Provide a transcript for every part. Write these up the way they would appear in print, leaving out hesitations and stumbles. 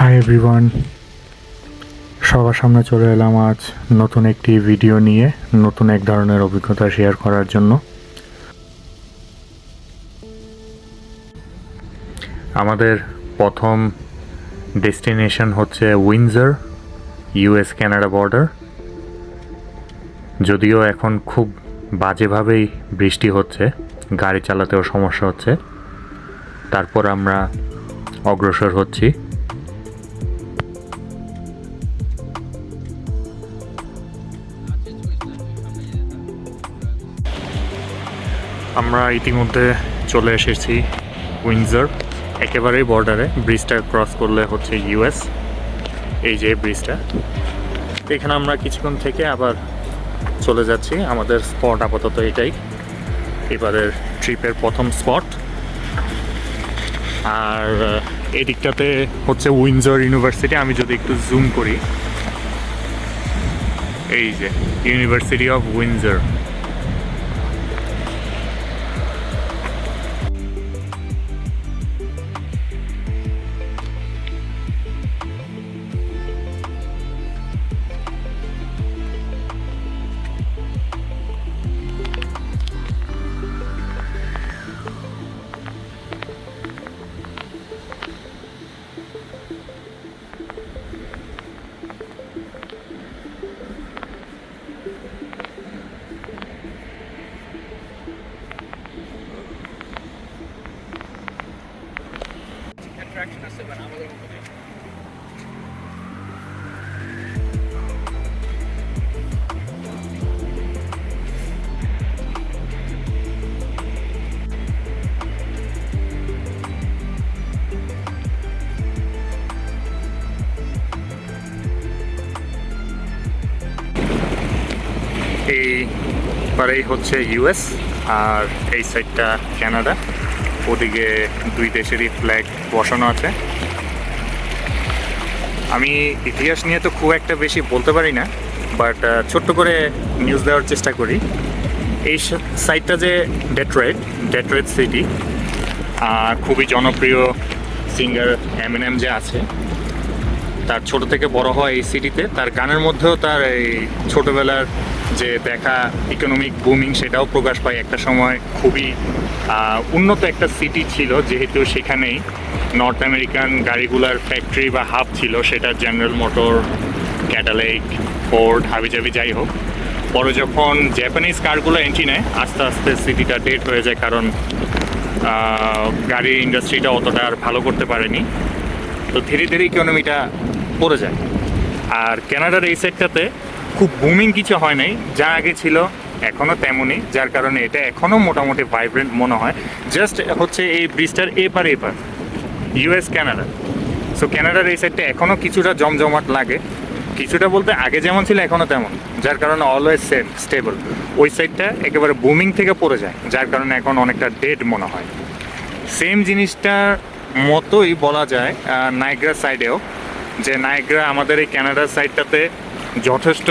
Hi everyone, সবার সামনে চলে এলাম আজ নতুন একটি ভিডিও নিয়ে নতুন এক ধরনের অভিজ্ঞতা শেয়ার করার জন্য। আমাদের প্রথম ডেস্টিনেশন হচ্ছে উইন্ডসর, ইউএস কানাডা বর্ডার। যদিও এখন খুব বাজেভাবেই বৃষ্টি হচ্ছে, গাড়ি চালাতেও সমস্যা হচ্ছে, তারপর আমরা অগ্রসর হচ্ছি। আমরা ইতিমধ্যে চলে এসেছি উইন্ডসর, একেবারেই বর্ডারে। ব্রিজটা ক্রস করলে হচ্ছে ইউএস। এই যে ব্রিজটা, এখানে আমরা কিছুক্ষণ থেকে আবার চলে যাচ্ছি। আমাদের স্পট আপাতত এটাই, এবারের ট্রিপের প্রথম স্পট। আর এই দিকটাতে হচ্ছে উইন্ডসর ইউনিভার্সিটি। আমি যদি একটু জুম করি, এই যে ইউনিভার্সিটি অফ উইন্ডসর। এই পারেই হচ্ছে ইউএস, আর এই সাইডটা কানাডা। ওদিকে দুই দেশেরই ফ্ল্যাগ বসানো আছে। আমি ইতিহাস নিয়ে তো খুব একটা বেশি বলতে পারি না, বাট ছোট্ট করে নিউজ দেওয়ার চেষ্টা করি। এই সাইডটা যে ডেট্রয়েট সিটি, খুবই জনপ্রিয় সিঙ্গার এমিনেম যে আছে, তার ছোট থেকে বড় হওয়া এই সিটিতে। তার গানের মধ্যেও তার এই ছোটোবেলার যে দেখা ইকোনমিক বুমিং সেটাও প্রকাশ পায়। একটা সময় খুবই উন্নত একটা সিটি ছিল, যেহেতু সেখানেই নর্থ আমেরিকান গাড়িগুলার ফ্যাক্টরি বা হাব ছিল। সেটা জেনারেল মোটর, ক্যাটালিক, ফোর্ড, হাবিজাবি যাই হোক। পরে যখন জাপানিজ কারগুলো এন্ট্রি নেয়, আস্তে আস্তে সিটিটা ডেড হয়ে যায়, কারণ গাড়ির ইন্ডাস্ট্রিটা অতটা আর ভালো করতে পারেনি। তো ধীরে ধীরে ইকোনমিটা পড়ে যায়। আর কানাডার এই সাইডটাতে খুব বুমিং কিছু হয় নাই, যা আগে ছিল এখনও তেমনই, যার কারণে এটা এখনও মোটামুটি ভাইব্রেন্ট মনে হয়। জাস্ট হচ্ছে এই ব্রিজটার এপার ইউএস কানাডা। সো কানাডার এই সাইডটা এখনও কিছুটা জমজমাট লাগে, কিছুটা বলতে আগে যেমন ছিল এখনও তেমন, যার কারণে অলওয়েজ স্টেবল। ওই সাইডটা একেবারে বুমিং থেকে পড়ে যায়, যার কারণে এখন অনেকটা ডেড মনে হয়। সেম জিনিসটার মতোই বলা যায় নায়াগ্রা সাইডেও, যে নায়াগ্রা আমাদের এই কানাডার সাইডটাতে যথেষ্ট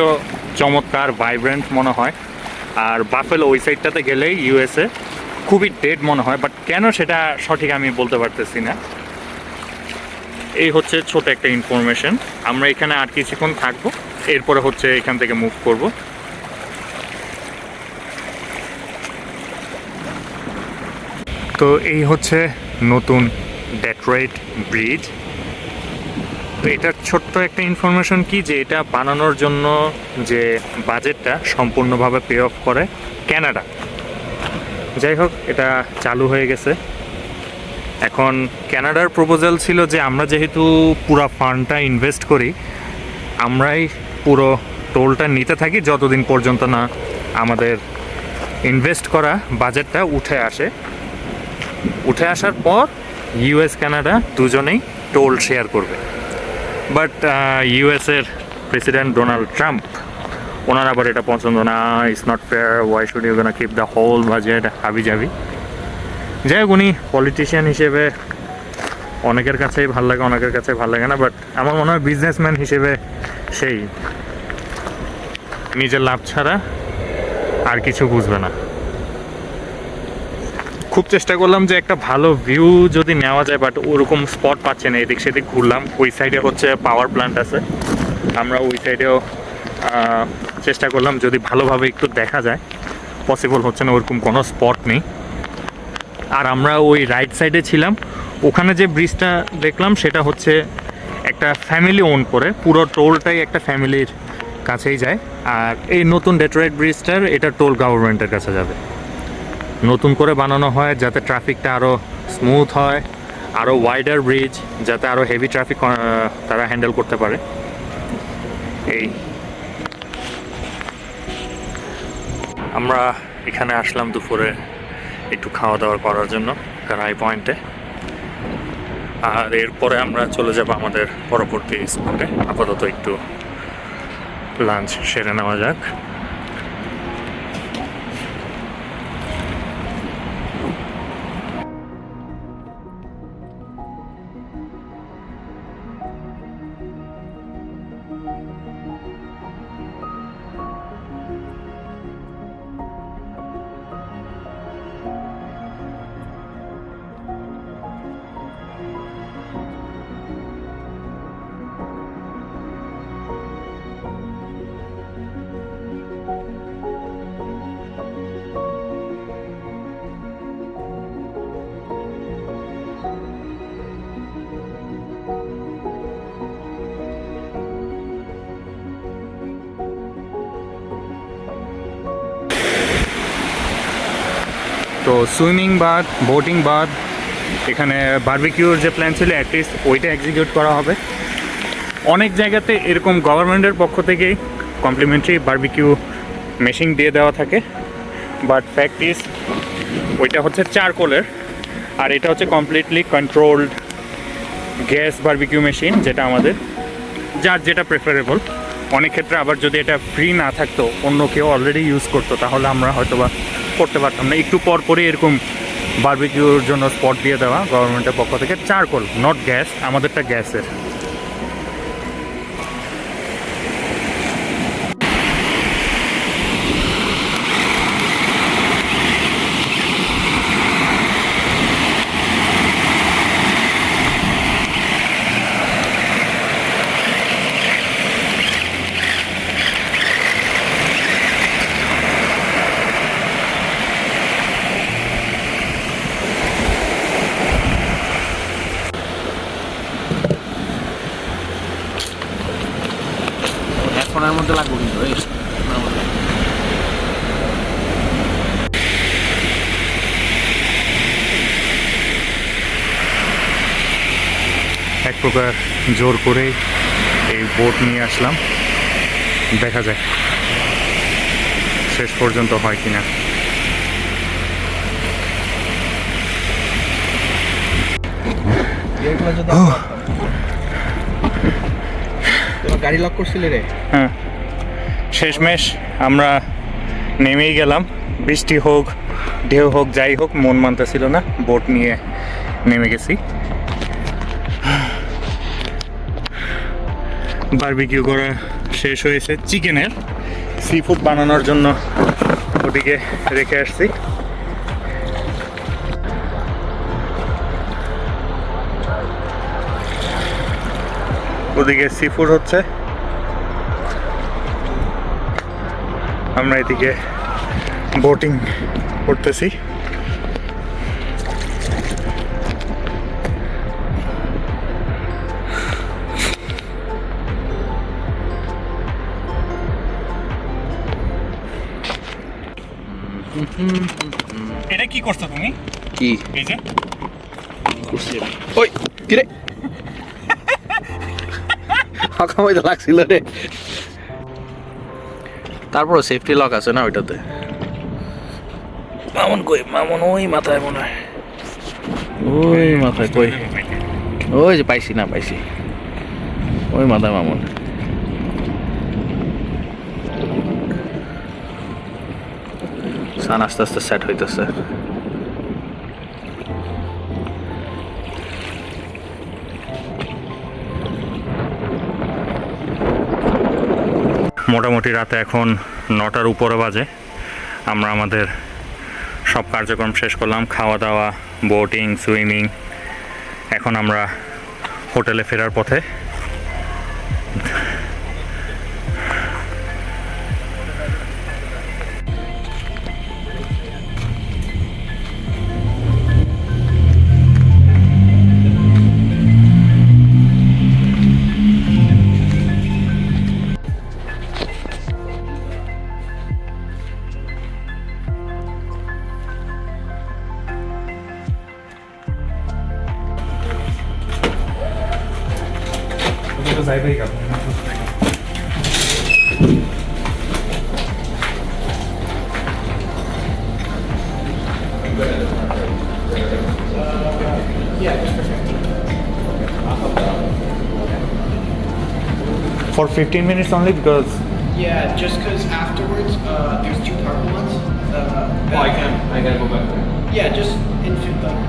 চমৎকার ভাইব্রেন্ট মনে হয়। আর বাফেলো ওই সাইডটাতে গেলেই ইউএসএ খুবই ডেড মনে হয়, বাট কেন সেটা সঠিক আমি বলতে পারতেছি না। এই হচ্ছে ছোট একটা ইনফরমেশন। আমরা এখানে আর কিছুক্ষণ থাকবো, এরপরে হচ্ছে এখান থেকে মুভ করব। তো এই হচ্ছে নতুন ডেট্রয়েট ব্রিজ। তো এটার ছোট্ট একটা ইনফরমেশন কি, যে এটা বানানোর জন্য যে বাজেটটা সম্পূর্ণভাবে পে অফ করে কানাডা। যাই হোক, এটা চালু হয়ে গেছে। এখন কানাডার প্রপোজাল ছিল যে আমরা যেহেতু পুরো ফান্ডটা ইনভেস্ট করি, আমরাই পুরো টোলটা নিতে থাকি যতদিন পর্যন্ত না আমাদের ইনভেস্ট করা বাজেটটা উঠে আসার পর ইউএস কানাডা দুজনেই টোল শেয়ার করবে। বাট ইউএসের প্রেসিডেন্ট ডোনাল্ড ট্রাম্প, ওনার আবার এটা পছন্দ না। It's not fair, why should you gonna keep the whole budget হাবিজাবি। যাই হোক, উনি পলিটিশিয়ান হিসেবে অনেকের কাছেই ভালো লাগে, অনেকের কাছে ভালো লাগে না। বাট আমার মনে হয় বিজনেসম্যান হিসেবে সেই নিজের লাভ ছাড়া আর কিছু বুঝবে না। খুব চেষ্টা করলাম যে একটা ভালো ভিউ যদি নেওয়া যায়, বাট ওরকম স্পট পাচ্ছে না। এদিক সেদিক ঘুরলাম, ওই সাইডে হচ্ছে পাওয়ার প্ল্যান্ট আছে, আমরা ওই সাইডেও চেষ্টা করলাম যদি ভালোভাবে একটু দেখা যায়, পসিবল হচ্ছে না, ওরকম কোনো স্পট নেই। আর আমরা ওই রাইট সাইডে ছিলাম, ওখানে যে ব্রিজটা দেখলাম সেটা হচ্ছে একটা ফ্যামিলি ওন করে, পুরো টোলটাই একটা ফ্যামিলির কাছেই যায়। আর এই নতুন ডেট্রয়েট ব্রিজটার এটা টোল গভর্নমেন্টের কাছে যাবে, নতুন করে বানানো হয় যাতে ট্রাফিকটা আরও স্মুথ হয়, আরও ওয়াইডার ব্রিজ, যাতে আরও হেভি ট্রাফিক তারা হ্যান্ডেল করতে পারে। এই আমরা এখানে আসলাম দুপুরে একটু খাওয়া দাওয়া করার জন্য কারাই পয়েন্টে, আর এরপরে আমরা চলে যাব আমাদের পরবর্তী স্পটে। আপাতত একটু লাঞ্চ সেরে নেওয়া যাক। তো সুইমিং বাদ, বোটিং বাদ, এখানে বারবিকিউর যে প্ল্যান ছিল অ্যাটলিস্ট ওইটা এক্সিকিউট করা হবে। অনেক জায়গাতে এরকম গভর্নমেন্টের পক্ষ থেকেই কমপ্লিমেন্টারি বারবিকিউ মেশিন দিয়ে দেওয়া থাকে, বাট ফ্যাক্ট ইজ ওইটা হচ্ছে চারকোলের, আর এটা হচ্ছে completely controlled gas barbecue machine, যেটা আমাদের যার যেটা প্রেফারেবল। অনেক ক্ষেত্রে আবার যদি এটা ফ্রি না থাকতো, অন্য কেউ অলরেডি ইউজ করতো, তাহলে আমরা হয়তো বা করতে পারতাম না। একটু পর পরই এরকম বারবিকিউর জন্য স্পট দিয়ে দেওয়া গভর্নমেন্টের পক্ষ থেকে, চারকোল, নট গ্যাস, আমাদেরটা গ্যাসের। ফোনের মধ্যে লাগবে কিন্তু এই এক প্রকার জোর করে এই বোট নিয়ে আসলাম, দেখা যাক শেষ পর্যন্ত হয় কিনা। গাড়ি লক করছিলে রে? হ্যাঁ, শেষমেশ আমরা নেমেই গেলাম। বৃষ্টি হোক, ঢেউ হোক, যাই হোক, মন মানতেছিল না, বোট নিয়ে নেমে গেছি। বারবিকিউ করা শেষ হয়েছে, চিকেনের সি ফুড বানানোর জন্য ওদিকে রেখে আসছি। ওদিকে সি ফুড হচ্ছে, আমরা এদিকে বোটিং করতেছি। এটা কি করছো তুমি? কি এই যে ওই কি রে? হাকামাই তো লাগছিল রে। তারপরে সেফটি লক আছে না ওইটাতে? মামুন কই? মামুন ওই মাথায় মনে হয়, ওই মাথায় কই? ওই যে পাইছি না, পাইছি ওই মাথায় মামুন। সান আস্তে আস্তে সেট হইতেছে। মোটামুটি রাতে এখন 9টার উপরে বাজে। আমরা আমাদের সব কার্যক্রম শেষ করলাম, খাওয়া দাওয়া, বোটিং, সুইমিং। এখন আমরা হোটেলে ফেরার পথে। For 15 minutes only because Yeah, just because afterwards, there's two parking lots. I gotta go back there. Yeah, just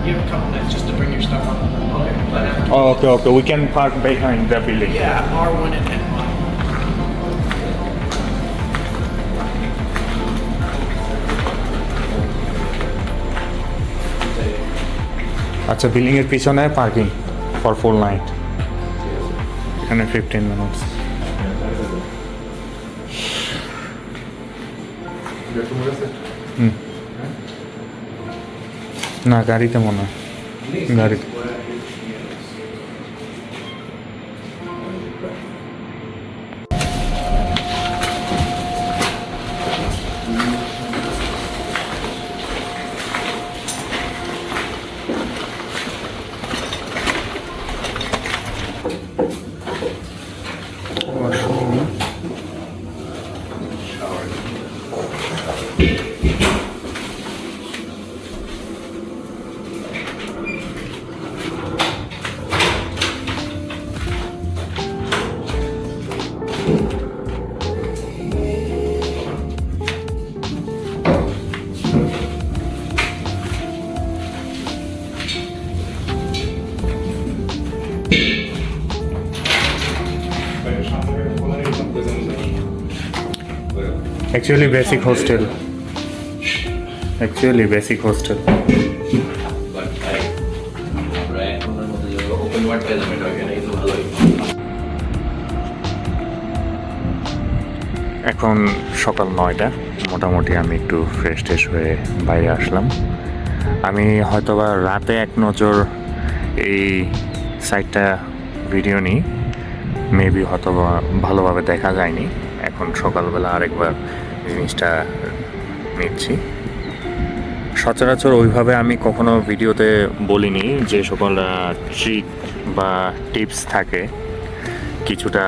you have a couple minutes just to bring your stuff up. Okay. But after, okay, we can park behind the building. yeah, R1 and N1. আচ্ছা, building এর পিছনে parking for full night, এখানে 15 minutes. না, গাড়িতে মনে হয় গাড়িতে। Actually basic hostel. But right open wide element again is ভালোই। এখন সকাল 9টা, মোটামুটি আমি একটু ফ্রেশ ট্রেশ হয়ে বাইরে আসলাম। আমি হয়তোবা রাতে এক নজর এই সাইটটা ভিডিও নিই, মেবি হয়তোবা ভালোভাবে দেখা যায়নি। এখন সকালবেলা আরেকবার জিনিসটা নিচ্ছি। সচরাচর ওইভাবে আমি কখনো ভিডিওতে বলিনি যে সকল ট্রিক বা টিপস থাকে কিছুটা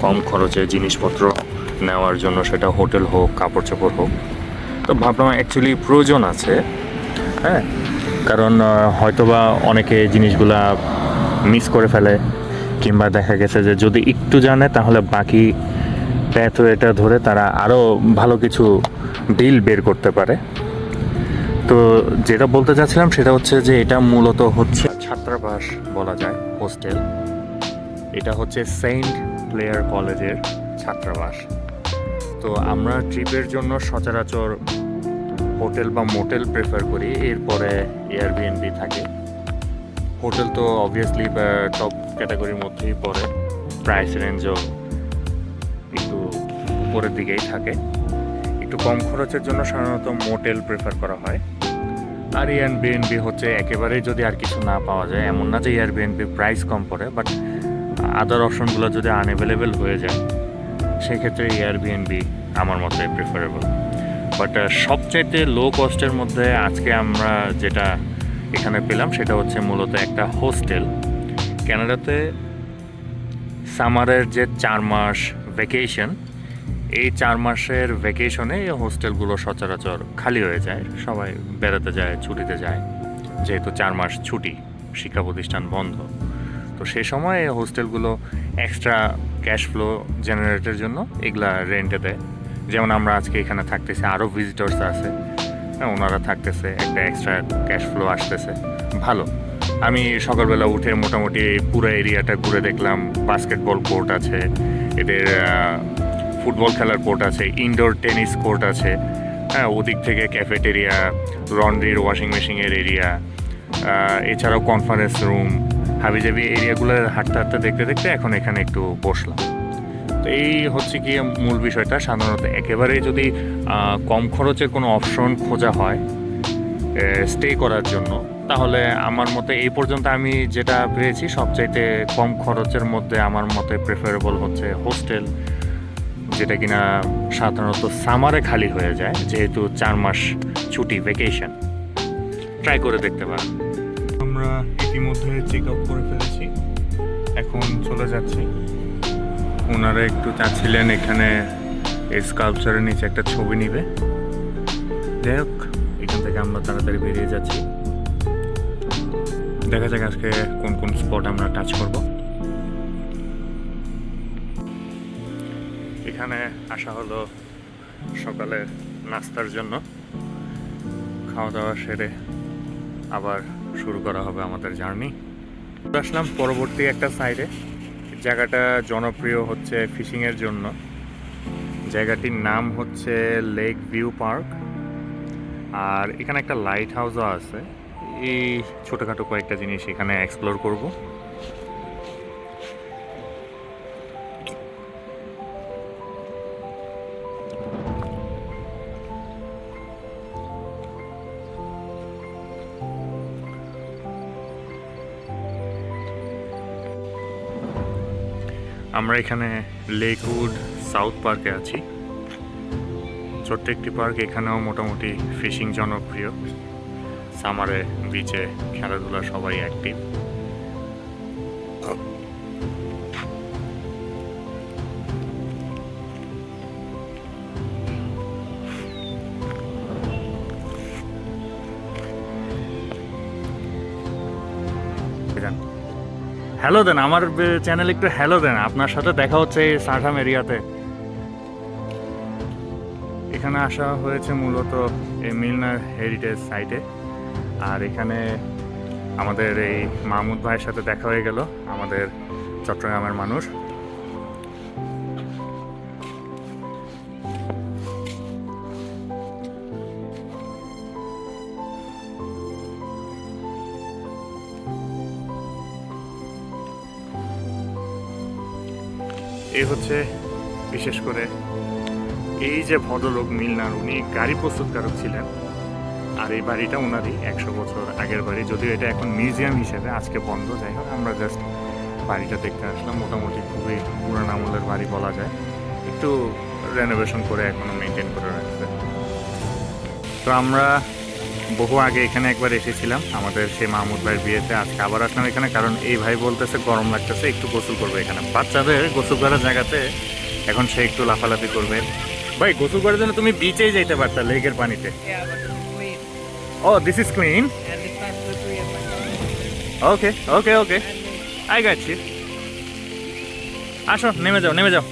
কম খরচে জিনিসপত্র নেওয়ার জন্য, সেটা হোটেল হোক, কাপড় চোপড় হোক। তো ভাবলাম অ্যাকচুয়ালি প্রয়োজন আছে, হ্যাঁ, কারণ হয়তোবা অনেকে জিনিসগুলা মিস করে ফেলে, কিংবা দেখা গেছে যে যদি একটু জানে তাহলে বাকি প্যাথওয়েটা ধরে তারা আরও ভালো কিছু ডিল বের করতে পারে। তো যেটা বলতে চাচ্ছিলাম সেটা হচ্ছে যে এটা মূলত হচ্ছে ছাত্রাবাস বলা যায়, হোস্টেল। এটা হচ্ছে সেন্ট ক্লেয়ার কলেজের ছাত্রাবাস। তো আমরা ট্রিপের জন্য সচরাচর হোটেল বা মোটেল প্রেফার করি, এরপরে এয়ারবিএনবি থাকে। হোটেল তো অবভিয়াসলি টপ ক্যাটাগরির মধ্যেই পড়ে, প্রাইস রেঞ্জও একটু উপরের দিকেই থাকে। একটু কম খরচের জন্য সাধারণত মোটেল প্রেফার করা হয়। আর এয়ারবিএনবি হচ্ছে একেবারেই যদি আর কিছু না পাওয়া যায়, এমন না যে এয়ারবিএনবি প্রাইস কম পড়ে, বাট আদার অপশনগুলো যদি আনঅ্যাভেলেবেল হয়ে যায় সেক্ষেত্রে এয়ারবিএনবি আমার মতে প্রেফারেবল। বাট সবচাইতে লো কস্টের মধ্যে আজকে আমরা যেটা এখানে পেলাম সেটা হচ্ছে মূলত একটা হোস্টেল। কানাডাতে সামারের যে 4 মাস ভ্যাকেশন, এই 4 মাসের ভ্যাকেশনে এই হোস্টেলগুলো সচরাচর খালি হয়ে যায়, সবাই বেড়াতে যায়, ছুটিতে যায়, যেহেতু 4 মাস ছুটি, শিক্ষা প্রতিষ্ঠান বন্ধ। তো সেই সময় এই হোস্টেলগুলো এক্সট্রা ক্যাশ ফ্লো জেনারেটের জন্য এগুলা রেন্টে দেয়। যেমন আমরা আজকে এখানে থাকতেছি, আরও ভিজিটর্স আছে, হ্যাঁ, ওনারা থাকতেছে, একটা এক্সট্রা ক্যাশ ফ্লো আসতেছে, ভালো। আমি সকালবেলা উঠে মোটামুটি পুরো এরিয়াটা ঘুরে দেখলাম। বাস্কেটবল কোর্ট আছে, এদের ফুটবল খেলার কোর্ট আছে, ইনডোর টেনিস কোর্ট আছে, হ্যাঁ, ওদিক থেকে ক্যাফেটেরিয়া, লন্ড্রির, ওয়াশিং মেশিনের এরিয়া, এছাড়াও কনফারেন্স রুম, হাবিজাবি এরিয়াগুলো হাঁটতে হাঁটতে দেখতে দেখতে এখন এখানে একটু বসলাম। তো এই হচ্ছে কি মূল বিষয়টা। সাধারণত একেবারেই যদি কম খরচের কোনো অপশন খোঁজা হয় স্টে করার জন্য, তাহলে আমার মতে এই পর্যন্ত আমি যেটা পেয়েছি সবচাইতে কম খরচের মধ্যে আমার মতে প্রেফারেবল হচ্ছে হোস্টেল, যেটা কিনা সাধারণত সামারে খালি হয়ে যায়, যেহেতু 4 মাস ছুটি, ভ্যাকেশন। ট্রাই করে দেখতে পারেন। আমরা ইতিমধ্যে চেক আউট করে ফেলেছি, এখন চলে যাচ্ছি। ওনারা একটু চাচ্ছিলেন এখানে এই স্কাল্পচারের নিচে একটা ছবি নিবে। যাই হোক, এখান থেকে আমরা তাড়াতাড়ি বেরিয়ে যাচ্ছি। দেখা যাক আজকে কোন কোন স্পট আমরা টাচ করব। এখানে আসা হলো সকালে নাস্তার জন্য। খাওয়া দাওয়া সেরে আবার শুরু করা হবে আমাদের জার্নি। আসলাম পরবর্তী একটা সাইডে। জায়গাটা জনপ্রিয় হচ্ছে ফিশিংয়ের জন্য। জায়গাটির নাম হচ্ছে লেক ভিউ পার্ক, আর এখানে একটা লাইট হাউসও আছে। এই ছোটোখাটো কয়েকটা জিনিস এখানে এক্সপ্লোর করব। আমরা এখানে লেকউড সাউথ পার্কে আছি। ছোট্ট একটি পার্ক, এখানেও মোটামুটি ফিশিং জনপ্রিয়। সামারে বিচে খেলাধুলা সবাই অ্যাক্টিভ। হ্যালো দেন, আমার চ্যানেল একটু হ্যালো দেন। আপনার সাথে দেখা হচ্ছে এই সাঠাম এরিয়াতে। এখানে আসা হয়েছে মূলত এই মিলনার হেরিটেজ সাইটে। আর এখানে আমাদের এই মাহমুদ ভাইয়ের সাথে দেখা হয়ে গেল, আমাদের চট্টগ্রামের মানুষ। এই হচ্ছে বিশেষ করে এই যে ভদ্রলোক মিলনার, উনি গাড়ি প্রস্তুতকারক ছিলেন। আর এই বাড়িটা ওনারই 100 বছর আগের বাড়ি, যদিও এটা এখন মিউজিয়াম হিসেবে আজকে বন্ধ। যাই হোক, আমরা জাস্ট বাড়িটা দেখতে আসলাম। মোটামুটি খুবই পুরান আমলের বাড়ি বলা যায়, একটু রেনোভেশন করে এখনও মেনটেন করে রাখছে। তো আমরা বহু আগে এখানে একবার এসেছিলাম আমাদের সেই মাহমুদ ভাইয়ের বিয়েতে। আজকে আবার আসলাম এখানে, কারণ এই ভাই বলতেছে গরম লাগতেছে, একটু গোসল করবে এখানে। বাচ্চাদের গোসল করার জায়গাতে এখন সে একটু লাফালাফি করবে। ভাই, গোসল করার জন্য তুমি বিচেই যেতে পারতা, লেকের পানিতে। Yeah, but this is clean. Oh, this is clean. And it's not slippery as my okay okay okay, I got you. আসো, নেমে যাও নেমে যাও।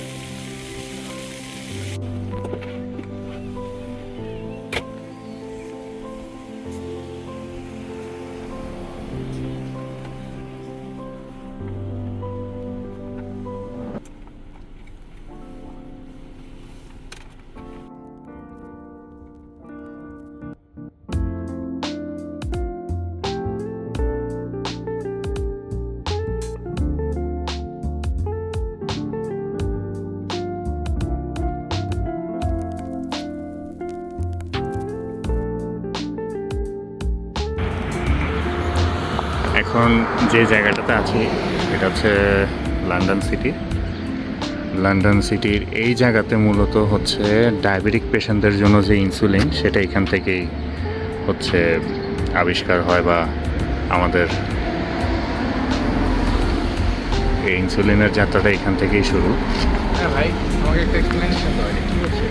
এখন যে জায়গাটাতে আছি এটা হচ্ছে লন্ডন সিটি। লন্ডন সিটির এই জায়গাতে মূলত হচ্ছে ডায়াবেটিক পেশেন্টদের জন্য যে ইনসুলিন, সেটা এখান থেকেই হচ্ছে আবিষ্কার হয়, বা আমাদের এই ইনসুলিনের যাত্রাটা এখান থেকেই শুরু। হ্যাঁ ভাই, আমাকে একটা এক্সপ্লেনেশন দাও, এটা কি হচ্ছে?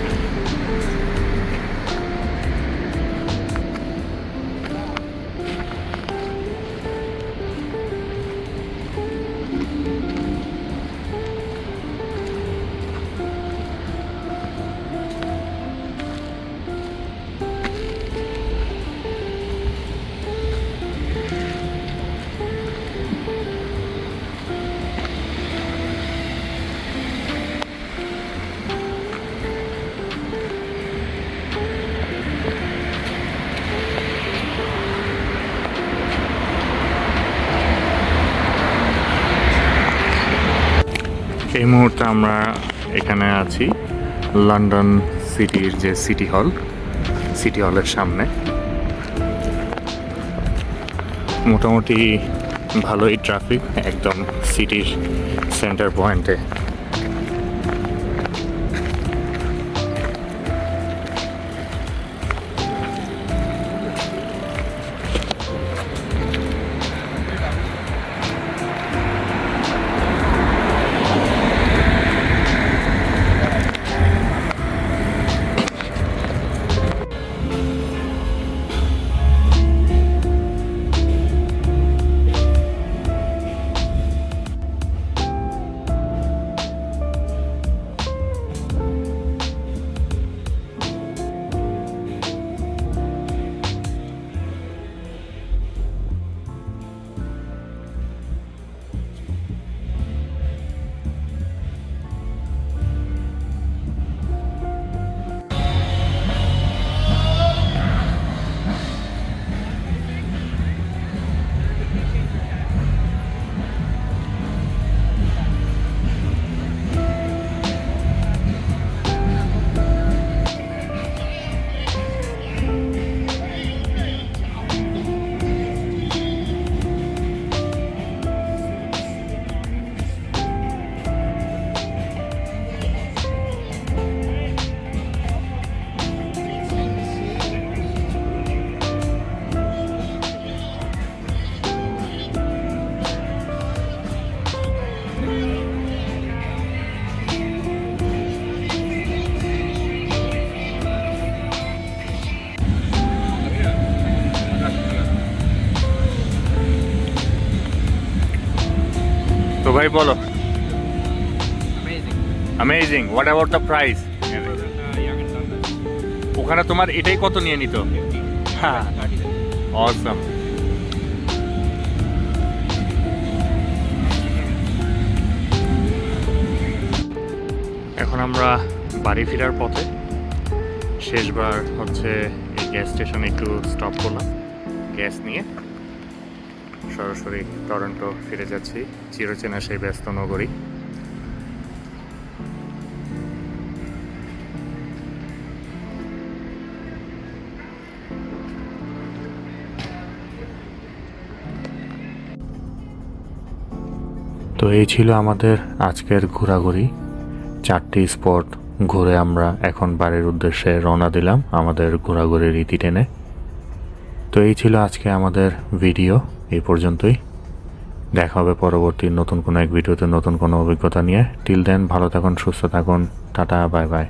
এই মুহূর্তে আমরা এখানে আছি লন্ডন সিটির যে সিটি হলের সামনে। মোটামুটি ভালোই ট্রাফিক একদম সিটির সেন্টার পয়েন্টে। তো ভাই বলো, amazing. What about the price? ওখানে তোমার এটাই কত নিয়ে নিত? হ্যাঁ, অসাম। এখন আমরা বাড়ি ফেরার পথে। শেষবার হচ্ছে এই গ্যাস স্টেশনে একটু স্টপ করলাম গ্যাস নিয়ে। সরাসরি টরন্টো ফিরে যাচ্ছি, চিরচেনা সেই ব্যস্ত নগরী। তো এই ছিল আমাদের আজকের ঘোরাঘুরি। 4টি স্পট ঘুরে আমরা এখন বাড়ির উদ্দেশ্যে রওনা দিলাম আমাদের ঘোরাঘুরির রীতি টেনে। তো এই ছিল আজকে আমাদের ভিডিও, এই পর্যন্তই। দেখা হবে পরবর্তী নতুন কোনো এক ভিডিওতে নতুন কোনো অভিজ্ঞতা নিয়ে। টিল দেন ভালো থাকুন, সুস্থ থাকুন, টাটা, বাই বাই।